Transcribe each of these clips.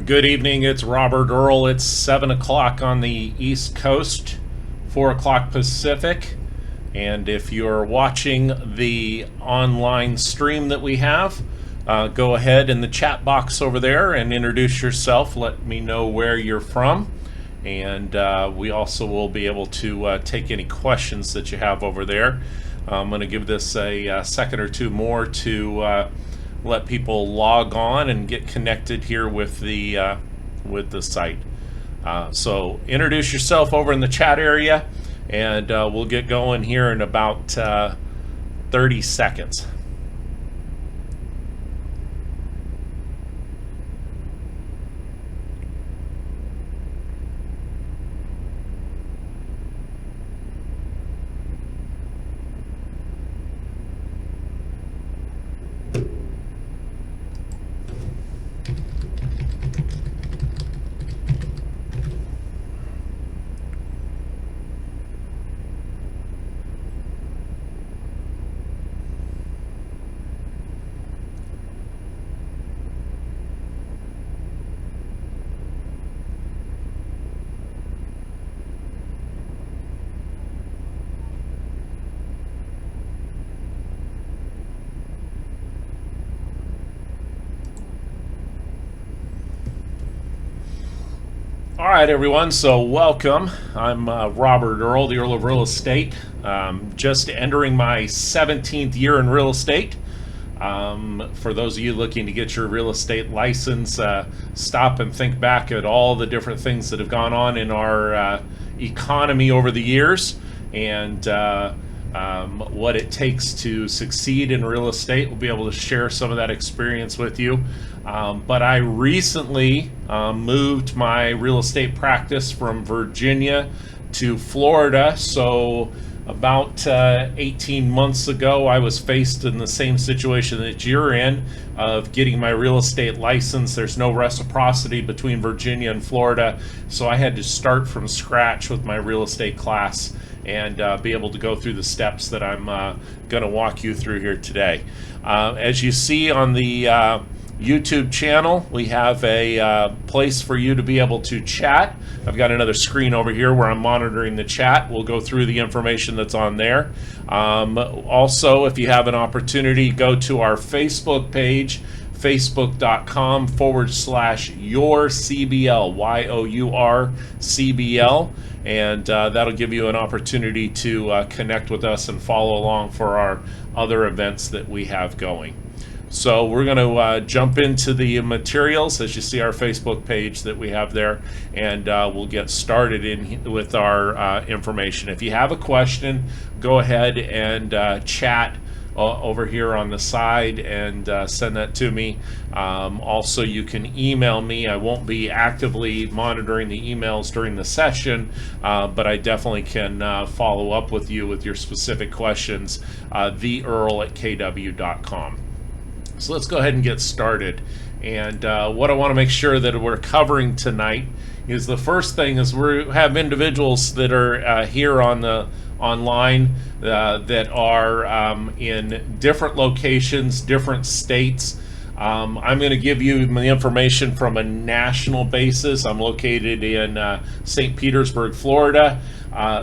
Good evening, it's Robert Earl. It's 7 o'clock on the East Coast, 4 o'clock Pacific. And if you're watching the online stream that we have, go ahead in the chat box over there and introduce yourself. Let me know where you're from. And we also will be able to take any questions that you have over there. I'm going to give this a second or two more to let people log on and get connected here with the site. So introduce yourself over in the chat area, and we'll get going here in about 30 seconds. All right, everyone, so welcome. I'm Robert Earl, the Earl of Real Estate. Just entering my 17th year in real estate. For those of you looking to get your real estate license, stop and think back at all the different things that have gone on in our economy over the years, and what it takes to succeed in real estate. We'll be able to share some of that experience with you. But I recently moved my real estate practice from Virginia to Florida. So about 18 months ago, I was faced in the same situation that you're in of getting my real estate license. There's no reciprocity between Virginia and Florida. So I had to start from scratch with my real estate class and be able to go through the steps that I'm going to walk you through here today. As you see on the YouTube channel, we have a place for you to be able to chat. I've got another screen over here where I'm monitoring the chat. We'll go through the information that's on there. Also, if you have an opportunity, go to our Facebook page, facebook.com/YourCBL, YOURCBL, and that'll give you an opportunity to connect with us and follow along for our other events that we have going. So we're going to jump into the materials, as you see our Facebook page that we have there, and we'll get started with our information. If you have a question, go ahead and chat over here on the side and send that to me. Also, you can email me. I won't be actively monitoring the emails during the session, but I definitely can follow up with you with your specific questions, theearl@kw.com. So let's go ahead and get started. And what I want to make sure that we're covering tonight is the first thing is we have individuals that are here on the online that are in different locations, different states. I'm going to give you the information from a national basis. I'm located in St. Petersburg, Florida.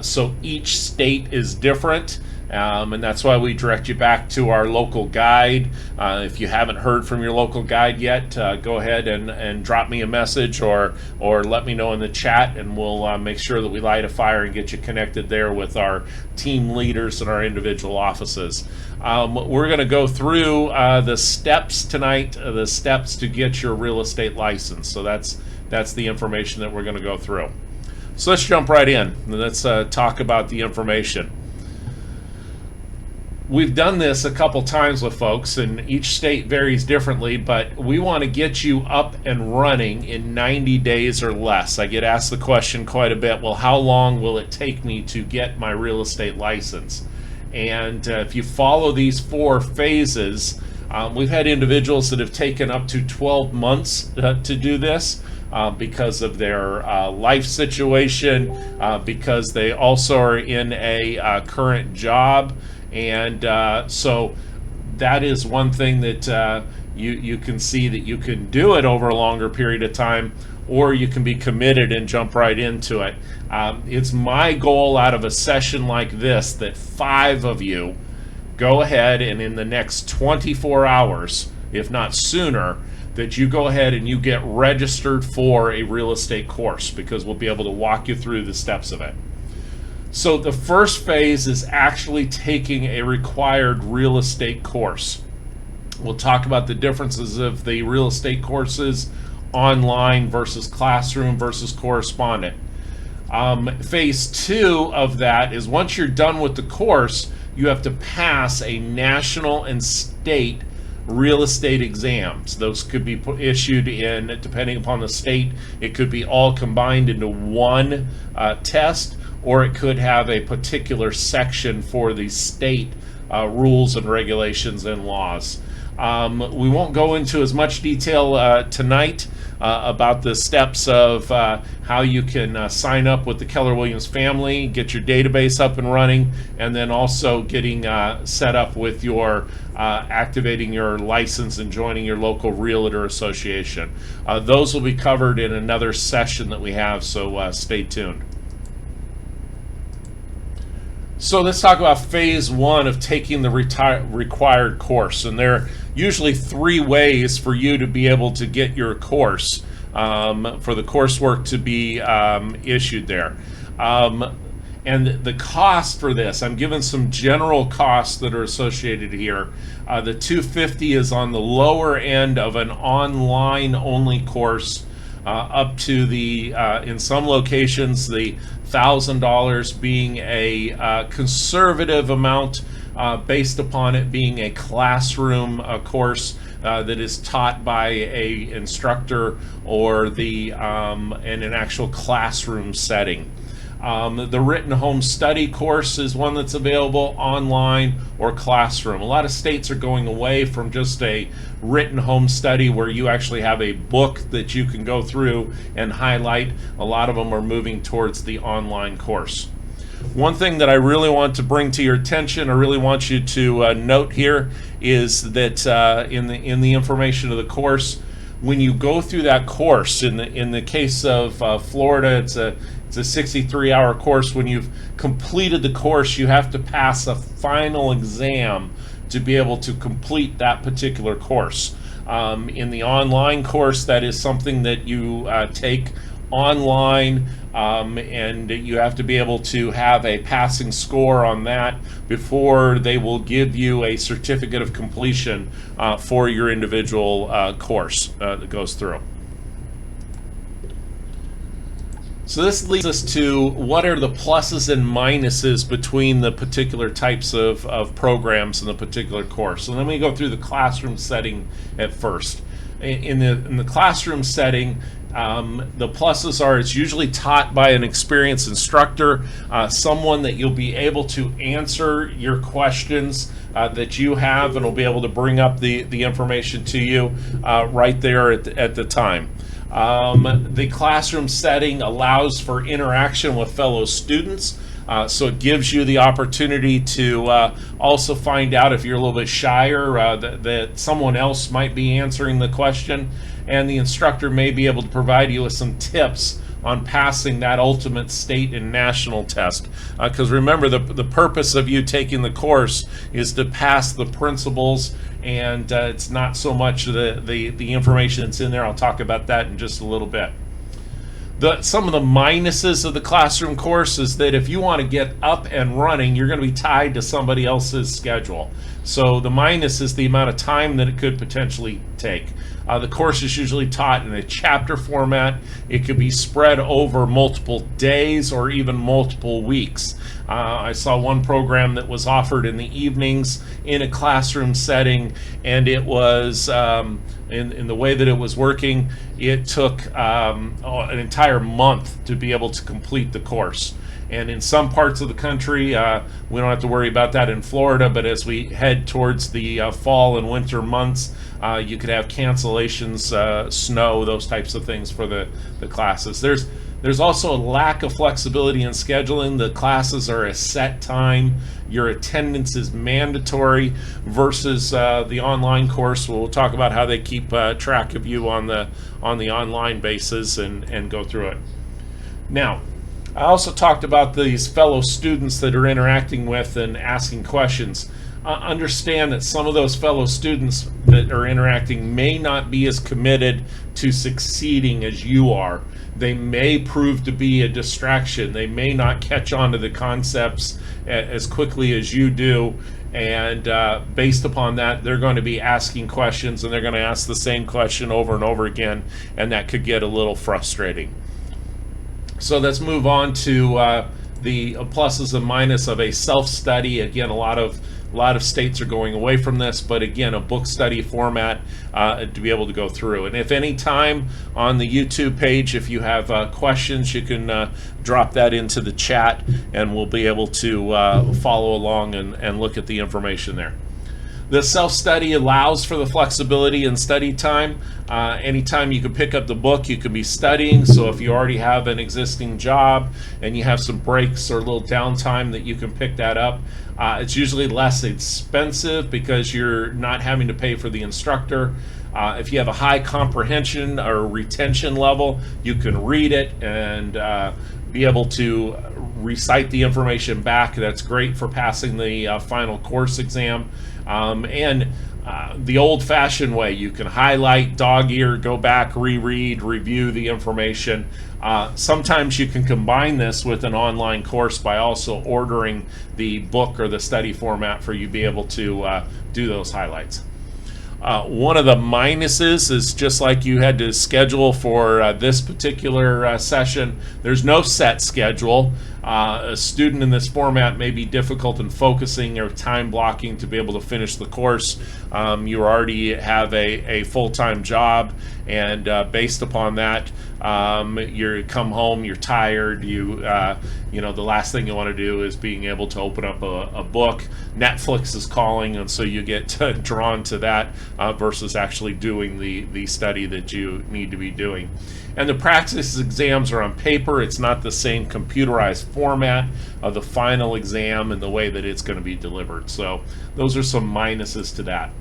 So each state is different. And that's why we direct you back to our local guide. If you haven't heard from your local guide yet, go ahead and drop me a message or let me know in the chat, and we'll make sure that we light a fire and get you connected there with our team leaders in our individual offices. We're going to go through the steps tonight, the steps to get your real estate license. So that's the information that we're going to go through. So let's jump right in. Let's talk about the information. We've done this a couple times with folks, and each state varies differently, but we want to get you up and running in 90 days or less. I get asked the question quite a bit, well, how long will it take me to get my real estate license? And if you follow these 4 phases, we've had individuals that have taken up to 12 months to do this. Because of their life situation, because they also are in a current job. And so that is one thing that you can see that you can do it over a longer period of time, or you can be committed and jump right into it. It's my goal out of a session like this that 5 of you go ahead and in the next 24 hours, if not sooner, that you go ahead and you get registered for a real estate course, because we'll be able to walk you through the steps of it. So the first phase is actually taking a required real estate course. We'll talk about the differences of the real estate courses, online versus classroom versus correspondent. Phase 2 of that is once you're done with the course, you have to pass a national and state real estate exams. Those could be issued in, depending upon the state, it could be all combined into one test, or it could have a particular section for the state rules and regulations and laws. We won't go into as much detail tonight about the steps of how you can sign up with the Keller Williams family, get your database up and running, and then also getting set up with your activating your license and joining your local realtor association. Those will be covered in another session that we have, so stay tuned. So let's talk about phase 1 of taking the required course. And there are usually 3 ways for you to be able to get your course, for the coursework to be issued there. And the cost for this, I'm given some general costs that are associated here. The $250 is on the lower end of an online only course, up to the, in some locations, the $1,000 being a conservative amount, based upon it being a classroom course that is taught by a instructor or the in an actual classroom setting. The written home study course is one that's available online or classroom. A lot of states are going away from just a written home study where you actually have a book that you can go through and highlight. A lot of them are moving towards the online course. One thing that I really want to bring to your attention, I really want you to note here, is that in the information of the course, when you go through that course, in the case of Florida, it's a 63-hour course. When you've completed the course, you have to pass a final exam to be able to complete that particular course. In the online course, that is something that you take online, and you have to be able to have a passing score on that before they will give you a certificate of completion for your individual course that goes through. So this leads us to what are the pluses and minuses between the particular types of programs in the particular course. So let me go through the classroom setting at first. In the classroom setting, the pluses are it's usually taught by an experienced instructor, someone that you'll be able to answer your questions that you have, and will be able to bring up the information to you right there at the time. The classroom setting allows for interaction with fellow students, so it gives you the opportunity to also find out if you're a little bit shyer, that someone else might be answering the question, and the instructor may be able to provide you with some tips on passing that ultimate state and national test. Because remember, the purpose of you taking the course is to pass the principles, and it's not so much the information that's in there. I'll talk about that in just a little bit. Some of the minuses of the classroom course is that if you want to get up and running, you're going to be tied to somebody else's schedule. So the minus is the amount of time that it could potentially take. The course is usually taught in a chapter format. It could be spread over multiple days or even multiple weeks. I saw one program that was offered in the evenings in a classroom setting, and it was, in the way that it was working, it took an entire month to be able to complete the course. And in some parts of the country, we don't have to worry about that in Florida, but as we head towards the fall and winter months, you could have cancellations, snow, those types of things for the classes. There's also a lack of flexibility in scheduling. The classes are a set time. Your attendance is mandatory versus the online course. We'll talk about how they keep track of you on the online basis and go through it. Now, I also talked about these fellow students that are interacting with and asking questions. Understand that some of those fellow students that are interacting may not be as committed to succeeding as you are. They may prove to be a distraction. They may not catch on to the concepts as quickly as you do, and based upon that, they're going to be asking questions, and they're going to ask the same question over and over again, and that could get a little frustrating. So let's move on to the pluses and minuses of a self-study. Again, a lot of states are going away from this, but again, a book study format to be able to go through. And if any time on the YouTube page, if you have questions, you can drop that into the chat, and we'll be able to follow along and look at the information there. The self-study allows for the flexibility in study time. Anytime you can pick up the book, you can be studying. So if you already have an existing job and you have some breaks or a little downtime, that you can pick that up. It's usually less expensive because you're not having to pay for the instructor. If you have a high comprehension or retention level, you can read it and be able to recite the information back. That's great for passing the final course exam. And the old-fashioned way, you can highlight, dog ear, go back, reread, review the information. Sometimes you can combine this with an online course by also ordering the book or the study format for you to be able to do those highlights. One of the minuses is, just like you had to schedule for this particular session, there's no set schedule. A student in this format may be difficult in focusing or time blocking to be able to finish the course. You already have a full-time job, and based upon that, you come home, you're tired, the last thing you want to do is being able to open up a book. Netflix is calling, and so you get drawn to that versus actually doing the study that you need to be doing. And the practice exams are on paper. It's not the same computerized format of the final exam and the way that it's going to be delivered. So those are some minuses to that.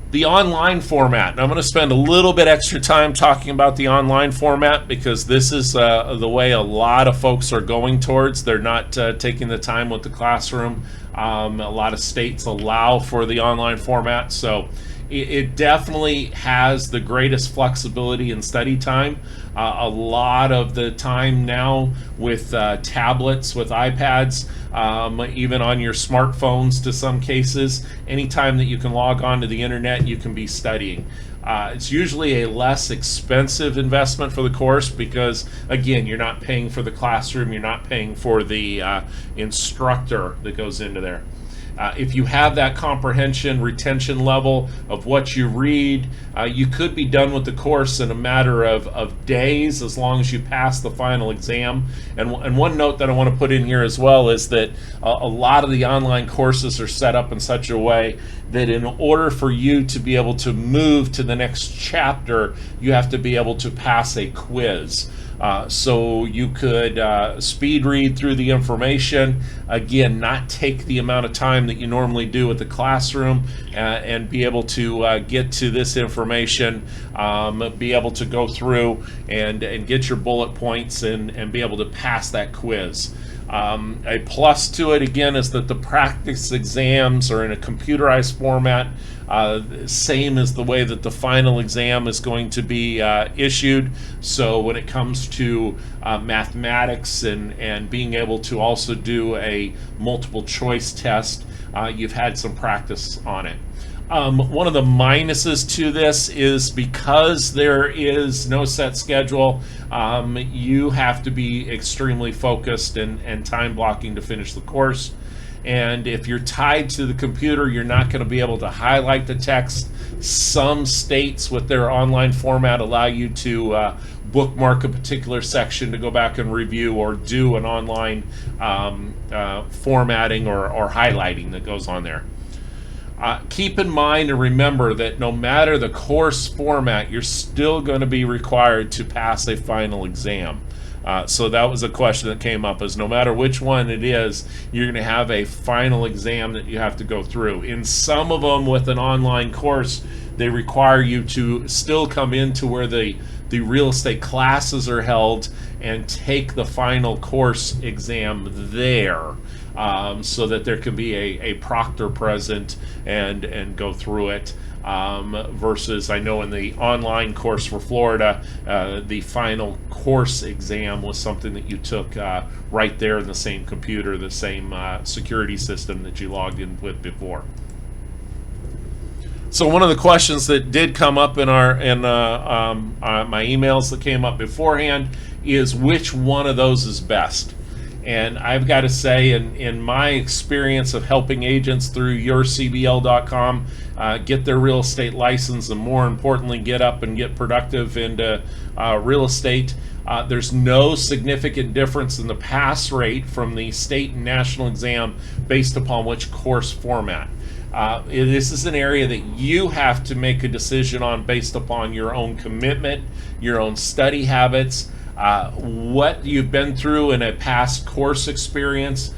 The online format. I'm going to spend a little bit extra time talking about the online format because this is the way a lot of folks are going towards. They're not taking the time with the classroom. A lot of states allow for the online format, so it definitely has the greatest flexibility in study time. A lot of the time now with tablets, with iPads, even on your smartphones to some cases, anytime that you can log on to the internet, you can be studying. It's usually a less expensive investment for the course because, again, you're not paying for the classroom, you're not paying for the instructor that goes into there. If you have that comprehension, retention level of what you read, you could be done with the course in a matter of days as long as you pass the final exam. And one note that I want to put in here as well is that a lot of the online courses are set up in such a way that in order for you to be able to move to the next chapter, you have to be able to pass a quiz. So you could speed read through the information, again, not take the amount of time that you normally do at the classroom, and be able to get to this information, be able to go through and get your bullet points and be able to pass that quiz. A plus to it, again, is that the practice exams are in a computerized format, same as the way that the final exam is going to be issued. So when it comes to mathematics and being able to also do a multiple choice test, you've had some practice on it. One of the minuses to this is because there is no set schedule, you have to be extremely focused and time blocking to finish the course. And if you're tied to the computer, you're not going to be able to highlight the text. Some states with their online format allow you to bookmark a particular section to go back and review, or do an online formatting or highlighting that goes on there. Keep in mind and remember that no matter the course format, you're still going to be required to pass a final exam. So that was a question that came up, is no matter which one it is, you're going to have a final exam that you have to go through. In some of them with an online course, they require you to still come into where the real estate classes are held and take the final course exam there, so that there can be a proctor present and go through it. Versus I know in the online course for Florida, the final course exam was something that you took right there in the same computer, the same security system that you logged in with before. So one of the questions that did come up in my emails that came up beforehand is which one of those is best. And I've got to say, in my experience of helping agents through yourcbl.com get their real estate license, and more importantly, get up and get productive into real estate, there's no significant difference in the pass rate from the state and national exam based upon which course format. This is an area that you have to make a decision on based upon your own commitment, your own study habits, what you've been through in a past course experience.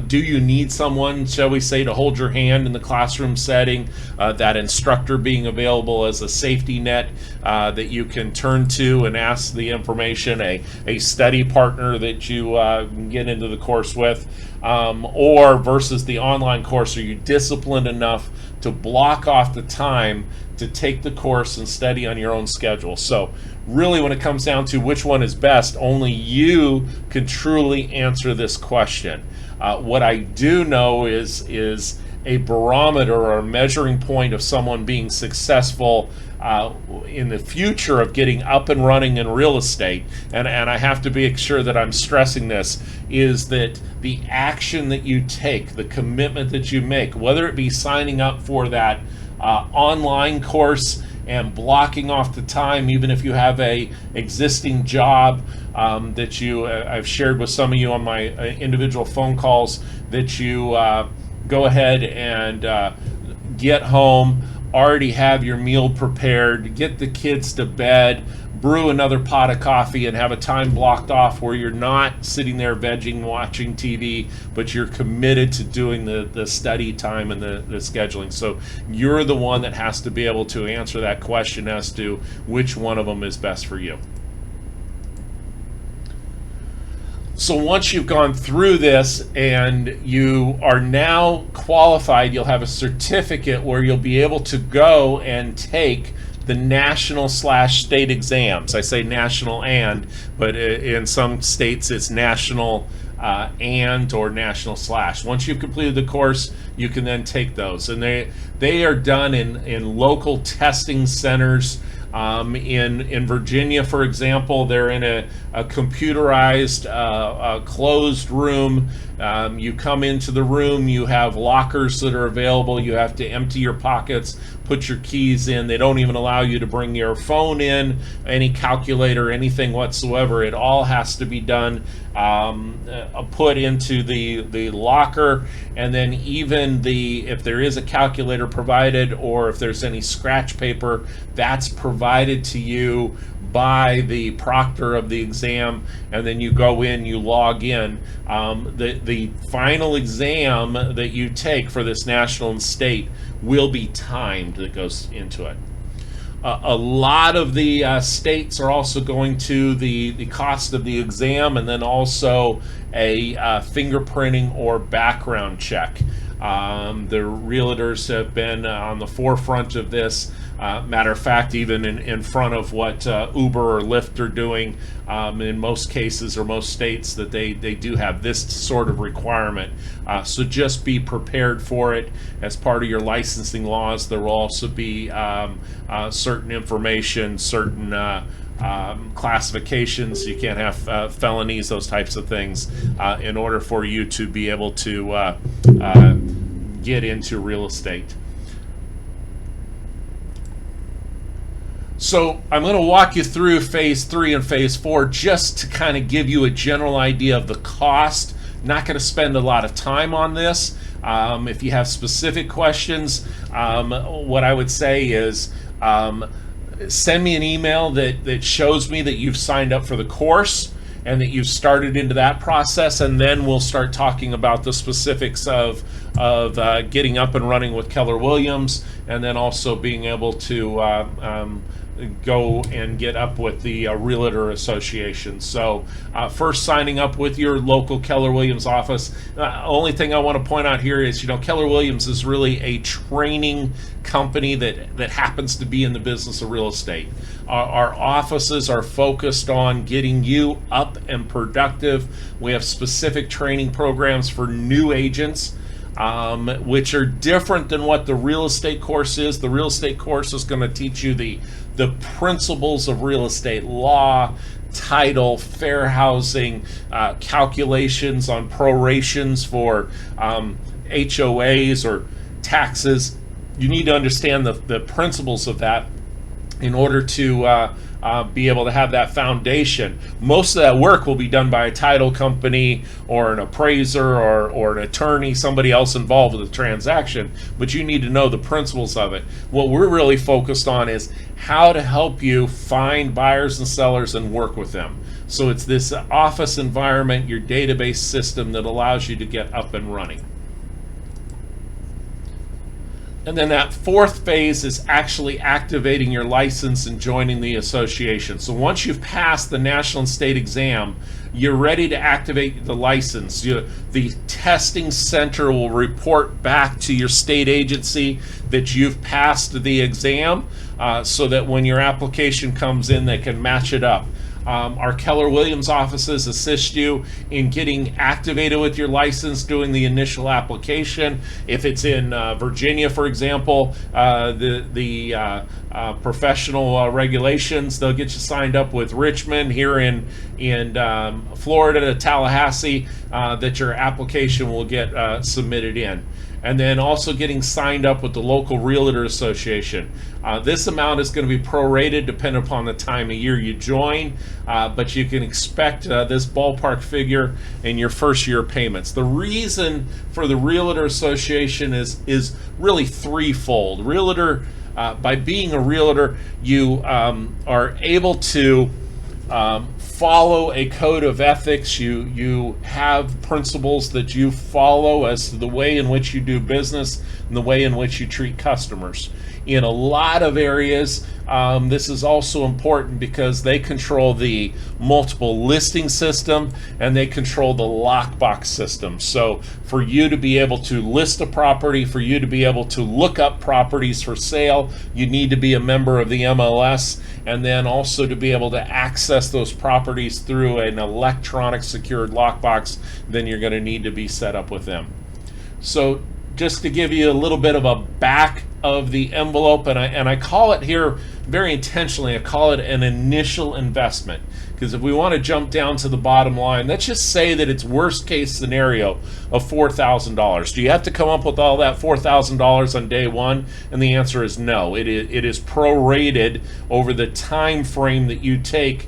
Do you need someone, shall we say, to hold your hand in the classroom setting, that instructor being available as a safety net that you can turn to and ask the information, a study partner that you can get into the course with, or versus the online course, are you disciplined enough to block off the time to take the course and study on your own schedule? So really, when it comes down to which one is best, only you can truly answer this question. What I do know is a barometer or a measuring point of someone being successful in the future of getting up and running in real estate, and I have to be sure that I'm stressing this, is that the action that you take, the commitment that you make, whether it be signing up for that online course and blocking off the time, even if you have a existing job that I've shared with some of you on my individual phone calls, that you go ahead and get home, already have your meal prepared, get the kids to bed, brew another pot of coffee, and have a time blocked off where you're not sitting there vegging, watching TV, but you're committed to doing the study time and the scheduling. So you're the one that has to be able to answer that question as to which one of them is best for you. So once you've gone through this and you are now qualified, you'll have a certificate where you'll be able to go and take the national/state exams. I say national but in some states it's national and or national/. Once you've completed the course, you can then take those, and they are done in local testing centers. In Virginia, for example, they're in a computerized closed room. You come into the room, you have lockers that are available. You have to empty your pockets, put your keys in. They don't even allow you to bring your phone in, any calculator, anything whatsoever. It all has to be done, put into the locker, and then even if there is a calculator provided, or if there's any scratch paper, that's provided to you by the proctor of the exam, and then you go in, you log in. The final exam that you take for this national and state will be timed, that goes into it. A lot of the states are also going to the cost of the exam, and then also a fingerprinting or background check. The realtors have been on the forefront of this. Matter of fact, even in front of what Uber or Lyft are doing in most cases or most states, that they do have this sort of requirement. So just be prepared for it. As part of your licensing laws, there will also be certain information, certain classifications. You can't have felonies, those types of things, in order for you to be able to get into real estate. So I'm going to walk you through phase 3 and phase 4 just to kind of give you a general idea of the cost Not going to spend a lot of time on this. If you have specific questions, what I would say is send me an email that shows me that you've signed up for the course and that you've started into that process, and then we'll start talking about the specifics of getting up and running with Keller Williams, and then also being able to go and get up with the Realtor Association. So first, signing up with your local Keller Williams office. Only thing I want to point out here is, Keller Williams is really a training company that happens to be in the business of real estate. Our offices are focused on getting you up and productive. We have specific training programs for new agents, which are different than what the real estate course is. The real estate course is going to teach you the principles of real estate law, title, fair housing, calculations on prorations for HOAs or taxes. You need to understand the principles of that in order to be able to have that foundation. Most of that work will be done by a title company or an appraiser or an attorney, somebody else involved with the transaction, but you need to know the principles of it. What we're really focused on is how to help you find buyers and sellers and work with them. So it's this office environment, your database system, that allows you to get up and running. And then that fourth phase is actually activating your license and joining the association. So once you've passed the national and state exam, you're ready to activate the license. The testing center will report back to your state agency that you've passed the exam, so that when your application comes in, they can match it up. Our Keller Williams offices assist you in getting activated with your license, doing the initial application. If it's in Virginia, for example, the professional regulations, they'll get you signed up with Richmond. Here in Florida, Tallahassee, that your application will get submitted in. And then also getting signed up with the local Realtor Association. This amount is going to be prorated depending upon the time of year you join, but you can expect this ballpark figure in your first year payments. The reason for the Realtor Association is really threefold. By being a realtor, you are able to follow a code of ethics. You have principles that you follow as to the way in which you do business and the way in which you treat customers. In a lot of areas, this is also important because they control the multiple listing system and they control the lockbox system. So for you to be able to list a property, for you to be able to look up properties for sale, you need to be a member of the MLS, and then also to be able to access those properties through an electronic secured lockbox, then you're going to need to be set up with them. So just to give you a little bit of a back of the envelope, and I call it here very intentionally, I call it an initial investment, because if we want to jump down to the bottom line, let's just say that it's worst case scenario of $4,000. Do you have to come up with all that $4,000 on day one? And the answer is no. It is prorated over the time frame that you take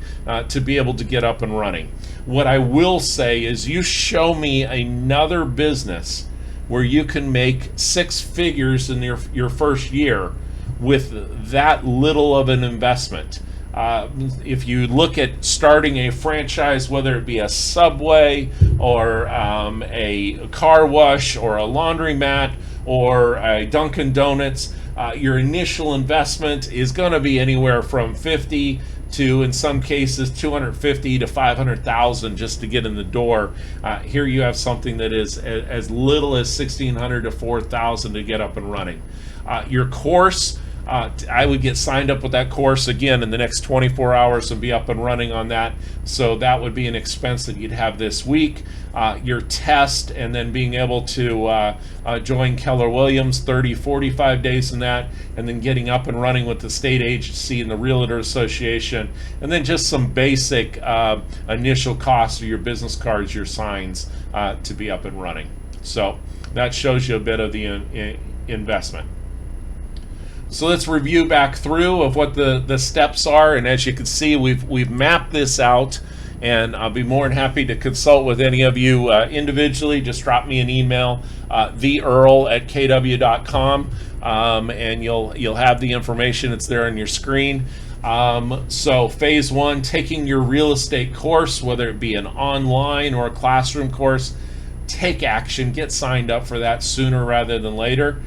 to be able to get up and running. What I will say is, you show me another business where you can make six figures in your first year with that little of an investment. If you look at starting a franchise, whether it be a Subway or a car wash or a laundromat or a Dunkin' Donuts, your initial investment is going to be anywhere from 50 to, in some cases, 250 to 500,000 just to get in the door. Here you have something that is as little as 1,600 to 4,000 to get up and running. Your course, I would get signed up with that course again in the next 24 hours and be up and running on that. So that would be an expense that you'd have this week. Your test, and then being able to join Keller Williams, 30, 45 days in that, and then getting up and running with the state agency and the Realtor Association, and then just some basic initial costs of your business cards, your signs, to be up and running. So that shows you a bit of the investment. So let's review back through of what the steps are, and as you can see, we've mapped this out and I'll be more than happy to consult with any of you individually. Just drop me an email, theearl@kw.com, and you'll have the information. It's there on your screen. So phase one, taking your real estate course, whether it be an online or a classroom course, take action, get signed up for that sooner rather than later.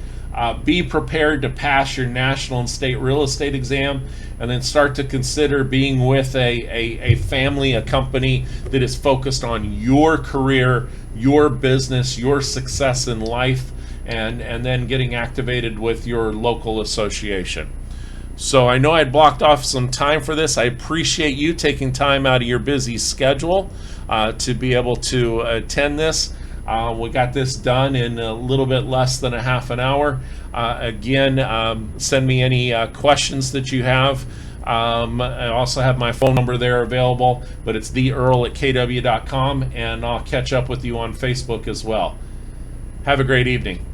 Be prepared to pass your national and state real estate exam, and then start to consider being with a family, a company that is focused on your career, your business, your success in life, and then getting activated with your local association. So I know I blocked off some time for this. I appreciate you taking time out of your busy schedule to be able to attend this. We got this done in a little bit less than a half an hour. Again, send me any questions that you have. I also have my phone number there available, but it's theearl@kw.com, and I'll catch up with you on Facebook as well. Have a great evening.